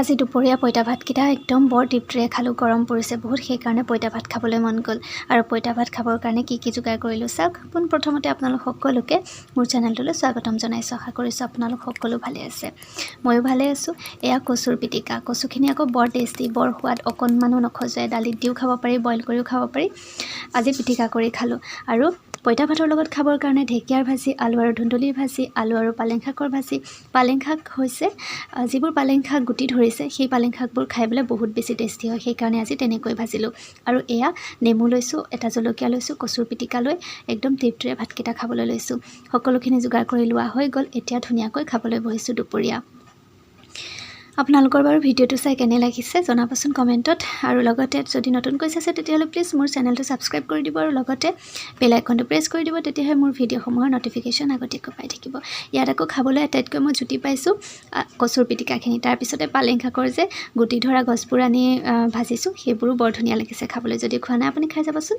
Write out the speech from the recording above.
আজি দুপৰীয়া পইতা ভাতকেইটা একদম বৰ তৃপ্তিৰে খালোঁ। গৰম পৰিছে বহুত, সেইকাৰণে পইতা ভাত খাবলৈ মন গ'ল। আৰু পইতা ভাত খাবৰ কাৰণে কি যোগাৰ কৰিলোঁ চাওক। পোনপ্ৰথমতে আপোনালোক সকলোকে মোৰ চেনেলটোলৈ স্বাগতম জনাইছোঁ। আশা কৰিছোঁ আপোনালোক সকলো ভালে আছে, ময়ো ভালে আছোঁ। এয়া কচুৰ পিটিকা। কচুখিনি আকৌ বৰ টেষ্টি, বৰ সোৱাদ, অকণমানো নখজুৱাই। দালিত দিও খাব পাৰি, বইল কৰিও খাব পাৰি। আজি পিটিকা কৰি খালোঁ। আৰু পইতা ভাতৰ লগত খাবৰ কাৰণে ঢেকীয়াৰ ভাজি, আলু আৰু ধুন্দুলিৰ ভাজি, আলু আৰু পালেং শাকৰ ভাজি। পালেং শাক হৈছে যিবোৰ পালেং শাক গুটি ধৰিছে, সেই পালেং শাকবোৰ খাই পেলাই বহুত বেছি টেষ্টি হয়, সেইকাৰণে আজি তেনেকৈ ভাজিলোঁ। আৰু এয়া নেমু লৈছোঁ, এটা জলকীয়া লৈছোঁ, কচুৰ পিটিকা লৈ একদম তৃপ্তিৰে ভাতকেইটা খাবলৈ লৈছোঁ। সকলোখিনি যোগাৰ কৰি লোৱা হৈ গ'ল। এতিয়া ধুনীয়াকৈ খাবলৈ বহিছোঁ দুপৰীয়া। আপোনালোকৰ বাৰু ভিডিঅ'টো চাই কেনে লাগিছে জনাবচোন কমেণ্টত। আৰু লগতে যদি নতুনকৈ চাইছে তেতিয়াহ'লে প্লিজ মোৰ চেনেলটো ছাবস্ক্ৰাইব কৰি দিব আৰু লগতে বেল আইকনটো প্ৰেছ কৰি দিব, তেতিয়াহে মোৰ ভিডিঅ'সমূহৰ নটিফিকেশ্যন আগতীয়াকৈ পাই থাকিব। ইয়াত আকৌ খাবলৈ আটাইতকৈ মই জুতি পাইছোঁ কচুৰ পিটিকাখিনি। তাৰপিছতে পালেং শাকৰ যে গুটি ধৰা গছবোৰ আনি ভাজিছোঁ, সেইবোৰো বৰ ধুনীয়া লাগিছে খাবলৈ। যদি খোৱা নাই আপুনি খাই যাবচোন।